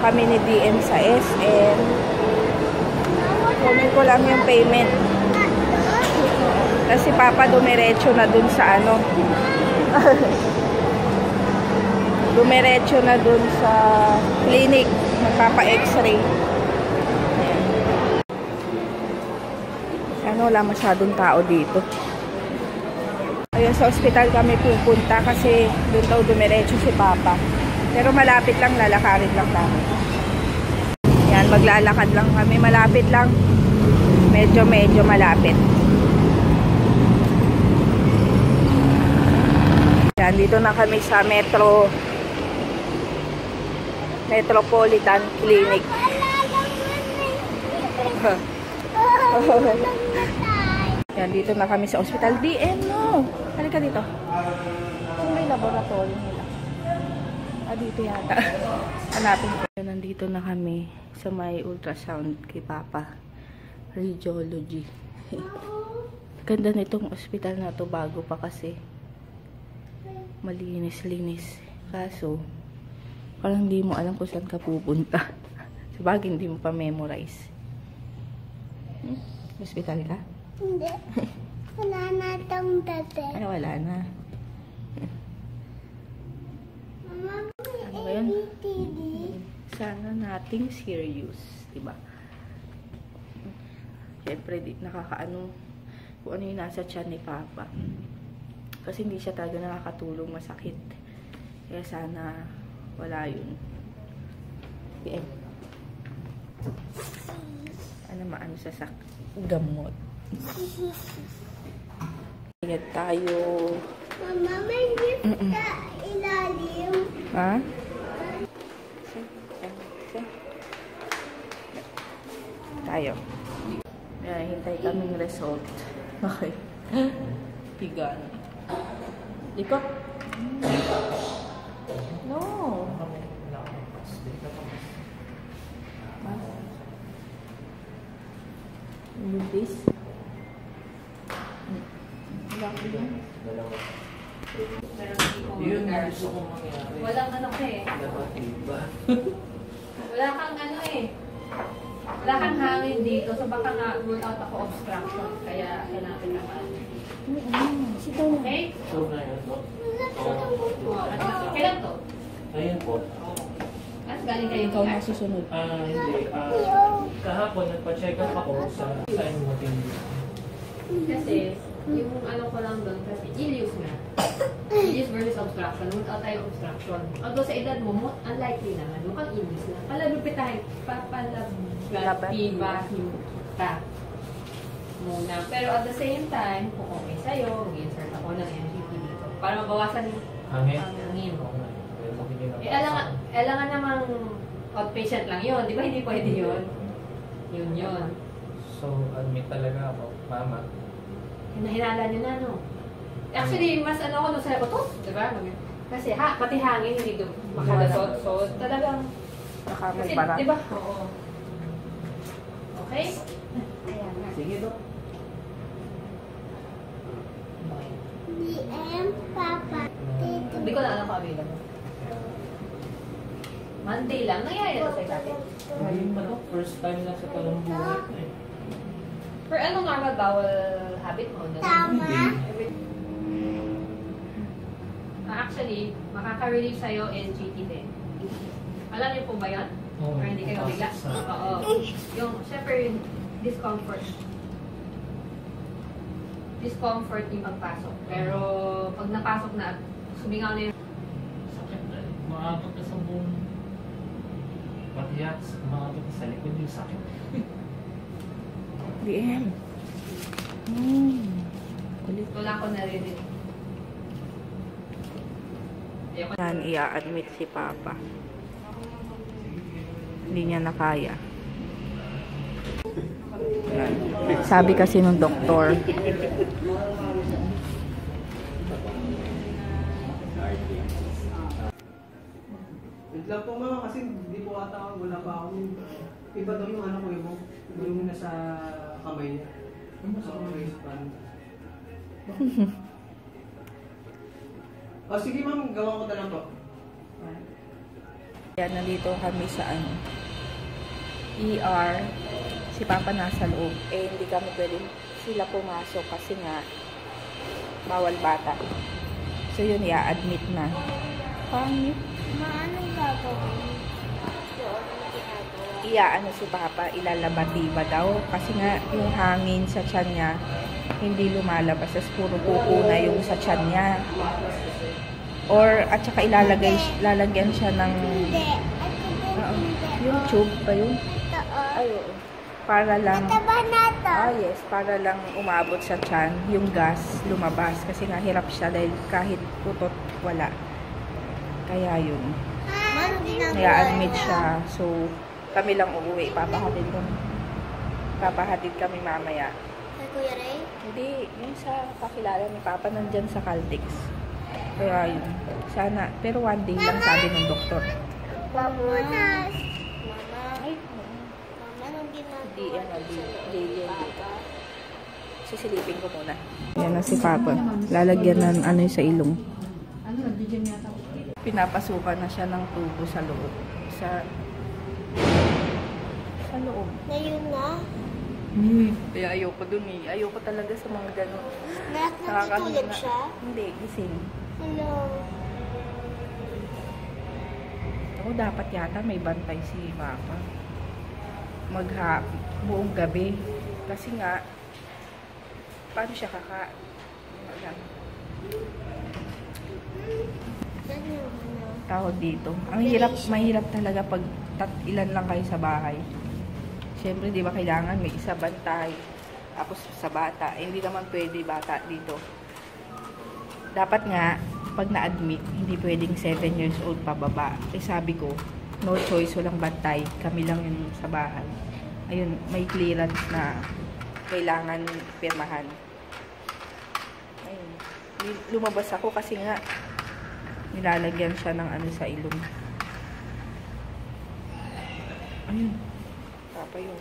kami ni DM sa SM. Kunin ko lang yung payment. Kasi Papa dumiretso na dun sa ano. Dumiretso na dun sa clinic. Magpapa-x-ray. Ano, wala masyadong tao dito. Ayun, sa ospital kami pupunta kasi doon daw dumiretso si Papa. Pero malapit lang, lalakarin lang namin. Yan, maglalakad lang kami. Malapit lang. Medyo malapit. Yan, dito na kami sa Metropolitan Clinic. Yan, dito na kami sa Hospital DM, no? Halika dito. Kung may laboratory nila. Dito yata. Hanapin ko. Nandito na kami sa may ultrasound kay Papa. Radiology. Ganda nitong ospital na to, bago pa kasi. Malinis-linis. Kaso, parang hindi mo alam kung saan ka pupunta. Sabagay, hindi mo pa memorize. Hospital ka? Hindi. Wala na itong dati. Ay, wala na. Mama, Ano ba yun? Sana nating serious. Diba? Siyempre, nakakaano kung ano yung nasa tiyan ni Papa. Kasi hindi siya talaga nakakatulong, masakit. Kaya sana wala yun. PM. Ano maano sa gamot. Ayan tayo. Mama, may gift sa ilalim. Ha? Tayo. Ayan, hintay kaming result. Okay. Pigan. Ikot. No. This? Walang ano ka eh. Wala kang ano eh. Wala kang hangin dito. So baka nga rule out ako obstruction. Kaya kailangan naman. Okay? So na yun, no? Kailan to? Ayun po. At galing kayo Ikaw na susunod. Hindi. Kahapon, nagpa-check up ako sa sign mo tingin. Kasi, yung ano ko lang doon, kasi ileus nga. Ileus versus obstruction. Without tayo obstruction. Although sa edad mo, unlikely naman. Mukhang ileus na. Palabipitahin, papalabatibahin ka muna. Pero at the same time, kung okay sa'yo, mag-insert ako ng MGT dito. Para mabawasan yung hangin. Alangan namang outpatient lang yun. Di ba hindi pwede yun? Yun. So, admit talaga ako, mama. Hinahinala nyo na, no? Actually, mas ano ako nung sabi ko, di ba? Kasi pati hangin, hindi doon makalasot. So, talagang... Baka may Kasi, bara. di ba? Oo. Okay? Ayan na. Sige, Dok. DM, Papa. Hindi ko na alam kung available. Monday lang. Nangyayari na sa'yo dati. Ngayon pa, Dok. First time na sa talong buhay ko eh. For anong normal bowel habit mo? Tama. Actually, makaka-relieve sa'yo NGT din. Alam niyo po ba yan? Oo. Or hindi kayo bigla? Oo. Yung, syempre, yung discomfort. Discomfort yung pagpasok. Pero, pag napasok na, sumingaw na yung... Sakit na. Maabot na sa buong patiyat. Maabot na sa likod yung sakit. DM. Kulit. Wala ko narinig. Yan, i-admit si Papa. Hindi niya na kaya. Yan. Sabi kasi nung doktor. Bigla po nga kasi hindi po ata wala pa ako. Iba daw yung ano ko yung nasa kamay niya. Sa face pan. Sige ma'am, gawa ko na lang po. Yan, nandito kami sa ER. Si Papa nasa loob. Eh, hindi kami pwede sila pumasok kasi nga bawal bata. So, yun, i-admit na. Pangit. Anong gagawin? Ano si Papa, ilalabatiba daw. Kasi nga, yung hangin sa tiyan niya, hindi lumalabas. As puro pupo na yung sa tiyan niya. Or, at saka lalagyan siya ng... Hindi. Yung tube ba yun? Ay, oo. Para lang... Taba na to. Yes. Para lang umabot sa tiyan, yung gas lumabas. Kasi nga, hirap siya dahil kahit putot, wala. Kaya yun. Naya-admit siya. So, kami lang uuwi. Papahatid kami mamaya. Kay Kuya Ray? Hindi, yung sa kakilala ni Papa nandyan sa Caltex. Kaya yun. Sana, pero 1 day lang sabi ng doktor. Mama. Ay, Mama, anong ginagawa? Di. Sisilipin ko muna. Yan na si Papa. Lalagyan ng ano sa ilong. Ano, nag-gym yata. Pinapasukan na siya ng tubo sa loob. Sa loob. Ngayon na? Kaya ayoko dun eh. Ayoko talaga sa mga gano'n. Natutulog siya? Hindi, gising. Hello. Ako dapat yata may bantay si Papa. Buong gabi. Kasi nga, paano siya tawag dito. Ang mahirap talaga pag ilan lang kayo sa bahay. Siyempre, di ba kailangan may isa bantay. Tapos sa bata, hindi naman pwede bata dito. Dapat nga, pag na-admit, hindi pwedeng 7 years old pababa. Eh sabi ko, no choice, walang bantay. Kami lang yun sa bahay. Ayun, may clearance na kailangan pirmahan. Ayun. Lumabas ako kasi nga, nilalagyan siya ng ano sa ilong. Ayun. Papa yun.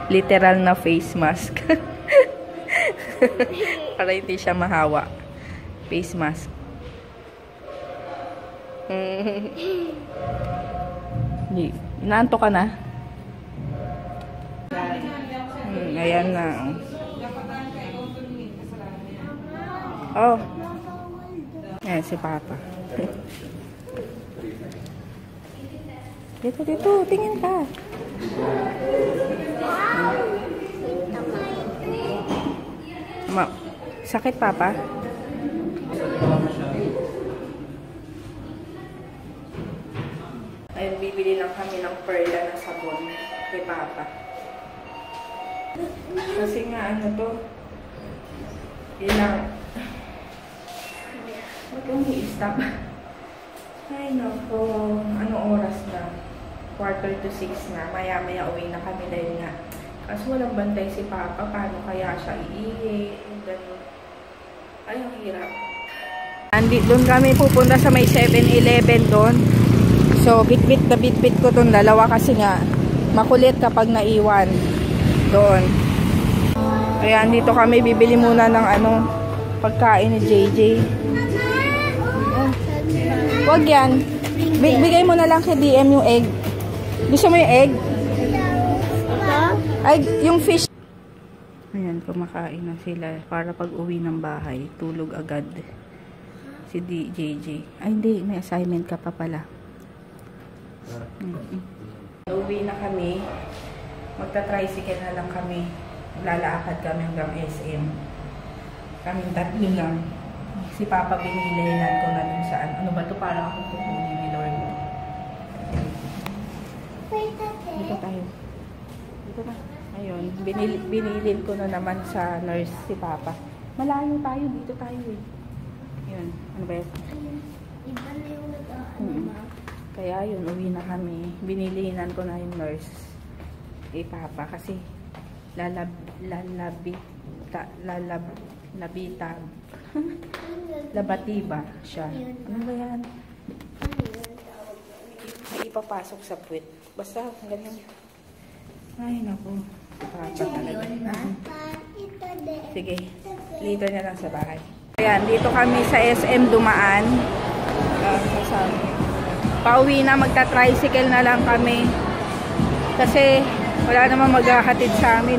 Literal na face mask. Para hindi siya mahawa. Face mask. Inaanto ka na? Ayan na. Oh. Ayan si Papa. Dito. Tingin ka. Sakit, Papa? Ayun, bibili lang kami ng perla na sabon kay Papa. Kasi nga, ano to? Ilang... Ba't kong i-stop? Ay, naku. Anong oras na? 5:45 na. Maya-maya uwi na kami dahil nga. Kaso walang bantay si Papa. Paano kaya siya iihi? Ganun. Ay, ang hirap. Doon kami pupunta sa may 7-Eleven doon. So, bitbit ko itong dalawa kasi nga makulit kapag naiwan doon. Kaya dito kami bibili muna ng pagkain ni JJ. Huwag yan. Bigay mo na lang kay DM yung egg. Gusto mo yung egg? Ay, yung fish. Ayan, kumakain na sila para pag uwi ng bahay, tulog agad si JJ. Ay, hindi. May assignment ka pa pala. Uwi na kami. Magta-tricycle na lang kami. Lalakad kami hanggang SM. Kaming tatlo lang. Si Papa binilihan ko na dun saan. Ano ba ito? Parang akong kukunin ni Lord. Dito tayo. Dito na. Ayun. Binilin ko na naman sa nurse si Papa. Malayo tayo. Dito tayo eh. Yun. Ano ba yun? Iba na yung Kaya yun, uwi na kami. Binilihinan ko na yung nurse kay Papa kasi labatiba siya. Ano ba yan? May ipapasok sa puwet. Basta ganyan. Ay, naku. Papa talaga. Sige. Later na lang sa bahay. Ayan, dito kami sa SM dumaan. Pauwi na, magta-tricycle na lang kami. Kasi wala namang maghahatid sa amin.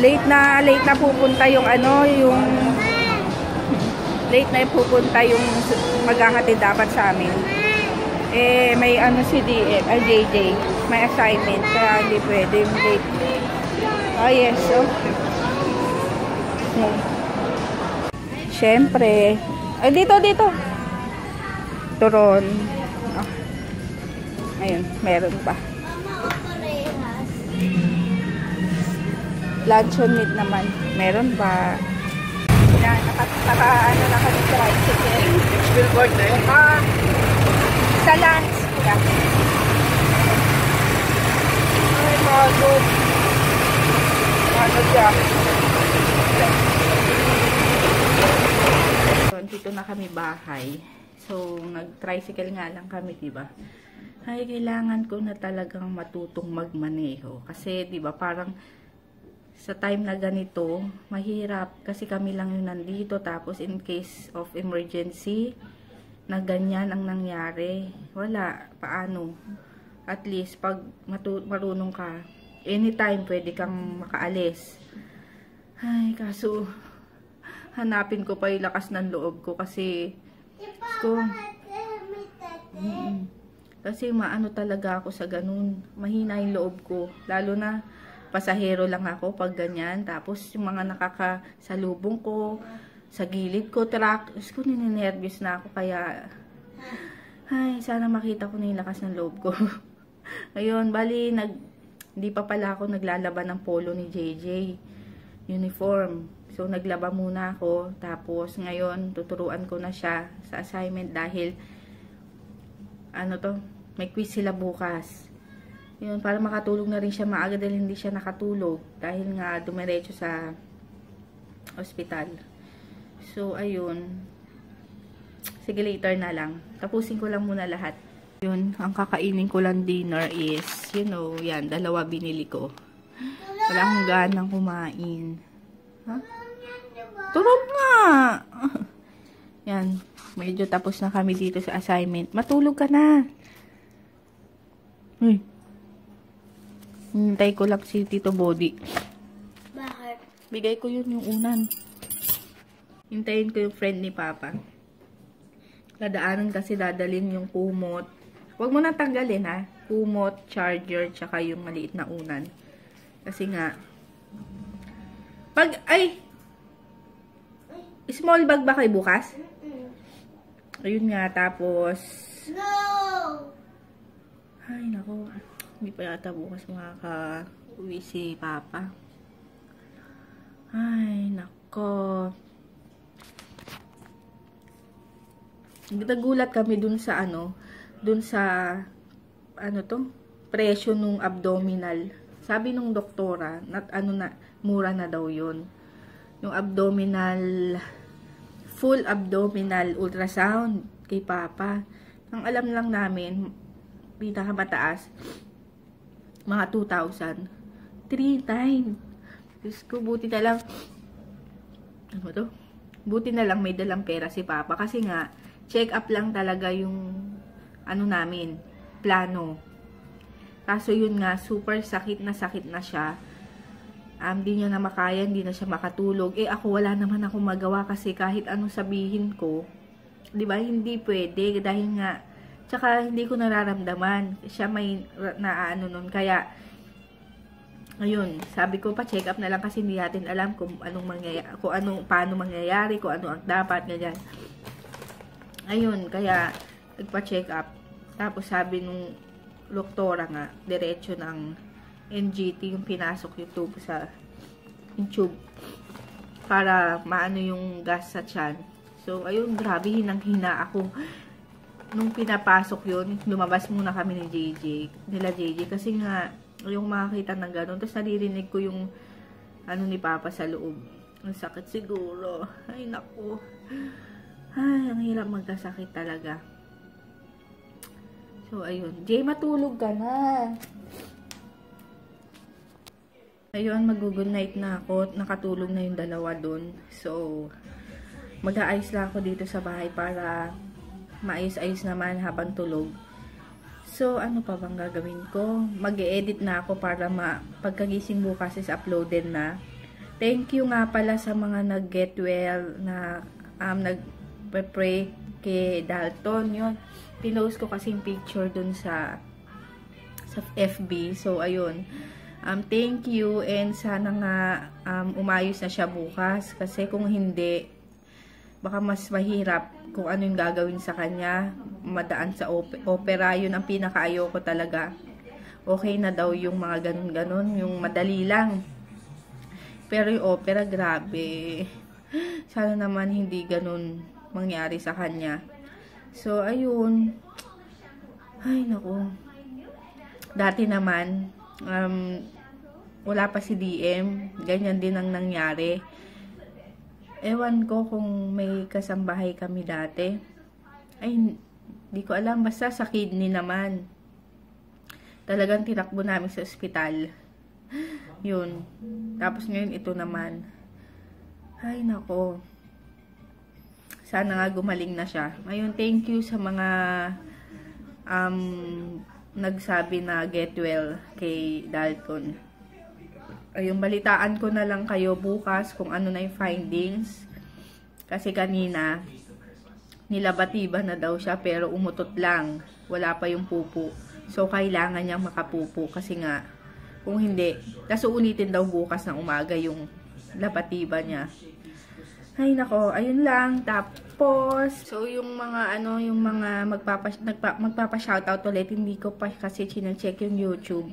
Late na pupunta yung pupunta yung maghahatid dapat sa amin. Eh, may si JJ, may assignment, kaya hindi pwede yung late. Oh, yes, so. Siyempre. Ay, dito. Turon. Oh. Ayun, meron pa. Luncheon meat naman. Meron pa. Yan, na kami tricycle. Billboard na yun? Sa lunch. Yeah. Ay, pagod. Siya. Dito na kami bahay. So, nag-tricycle nga lang kami, diba? Ay, kailangan ko na talagang matutong magmaneho. Kasi, diba, parang sa time na ganito, mahirap. Kasi kami lang yung nandito. Tapos, in case of emergency, na ganyan ang nangyari. Wala. Paano? At least, pag marunong ka, anytime pwede kang makaalis. Ay, kaso, hanapin ko pa yung lakas ng loob ko kasi kasi maano talaga ako sa ganun. Mahina yung loob ko. Lalo na pasahero lang ako pag ganyan. Tapos yung mga nakakasalubong ko, sa gilid ko, truck. Tapos ninenervyos na ako. Kaya, ay, sana makita ko na yung lakas ng loob ko. Ngayon, bali, hindi pa pala ako naglalaban ng polo ni JJ. Uniform. So, naglaba muna ako. Tapos, ngayon, tuturuan ko na siya sa assignment dahil, may quiz sila bukas. Yun, para makatulog na rin siya maaga dahil hindi siya nakatulog. Dahil nga, dumiretso sa ospital. So, ayun. Sige, later na lang. Tapusin ko lang muna lahat. Yun, ang kakainin ko lang dinner is, yan, 2 binili ko. Wala akong ganang kumain. Ha? Turog nga! Yan, medyo tapos na kami dito sa assignment. Matulog ka na! Uy. Hintay ko lang si Tito Body. Bakit? Bigay ko yun yung unan. Hintayin ko yung friend ni Papa. Dadaanan kasi dadalhin yung kumot. Huwag mo na tanggalin ha. Kumot, charger, tsaka yung maliit na unan. Kasi nga, small bag ba kayo bukas? Ayun nga, tapos, No! ay nako, hindi pa yata bukas makaka-uwi si Papa. Ay nako. Nagulat kami dun sa presyo nung abdominal. Sabi nung doktora, mura na daw yun. Yung abdominal, full abdominal ultrasound kay Papa. Ang alam lang namin, pinakamataas, mga 2,000. 3 times. Diyos ko, buti na lang, buti na lang may dalang pera si Papa. Kasi nga, check up lang talaga yung, namin, plano. Kaso yun nga, super sakit na siya. Hindi niya na makaya, hindi na siya makatulog. Ako wala naman akong magawa kasi kahit anong sabihin ko, 'di ba, hindi pwede dahil nga tsaka hindi ko nararamdaman. Siya may nun. Kaya ayun, sabi ko pa check up na lang kasi hindi natin alam kung paano mangyayari, kung ano ang dapat ganyan. Ayun, kaya nagpa-check up. Tapos sabi nung doktora nga, diretso ng NGT yung pinasok yung tube yung tube para maano yung gas sa tiyan. So, ayun, grabe, hinang-hina ako. Nung pinapasok yun, lumabas muna kami nila JJ, kasi nga, yung makakita ng gano'n. Tapos naririnig ko yung ni Papa sa loob. Ang sakit siguro. Ay, naku. Ay, ang hirap magkasakit talaga. So, ayun. Jay, matulog ka na. Ayun, mag-good night na ako. Nakatulog na yung 2 dun. So, mag-aayos lang ako dito sa bahay para maayos-ayos naman habang tulog. So, ano pa bang gagawin ko? Mag-e-edit na ako para pagkagising bukas is uploaded na. Thank you nga pala sa mga nag-get well na nag-pray kay Dalton. Yun, pinost ko kasing picture dun sa FB. So, ayun. Thank you and sana nga umayos na siya bukas kasi kung hindi, baka mas mahirap kung ano yung gagawin sa kanya. Madaan sa opera, yun ang pinakaayaw ko talaga. Okay na daw yung mga ganun-ganun, yung madali lang. Pero yung opera, grabe. Sana naman hindi ganun mangyari sa kanya. So, ayun. Ay, naku. Dati naman, wala pa si DM. Ganyan din ang nangyari. Ewan ko kung may kasambahay kami dati. Ay, di ko alam. Basta sa kidney naman. Talagang tinakbo namin sa ospital. Yun. Tapos ngayon ito naman. Ay, nako. Sana nga gumaling na siya. Ayun, thank you sa mga nagsabi na get well kay Dalton. Ayun, balitaan ko na lang kayo bukas kung ano na yung findings. Kasi kanina, nilabatiba na daw siya pero umutot lang. Wala pa yung pupo. So, kailangan niyang makapupo kasi nga, kung hindi, kaso ulitin daw bukas ng umaga yung labatiba niya. Ay, nako, ayun lang. Tapos, so, yung mga, yung mga magpapa-shoutout ulit, hindi ko pa kasi chine-check yung YouTube.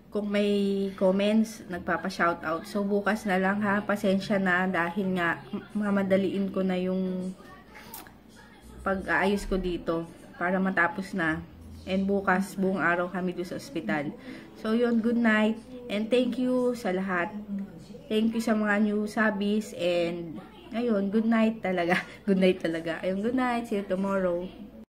Kung may comments, nagpapa-shoutout. So, bukas na lang ha. Pasensya na dahil nga mamadaliin ko na yung pag-aayos ko dito para matapos na. And bukas, buong araw kami doon sa ospital. So, yun. Good night. And thank you sa lahat. Thank you sa mga new subbies. And, ayun, good night talaga. Good night talaga. Ayun, good night. See you tomorrow.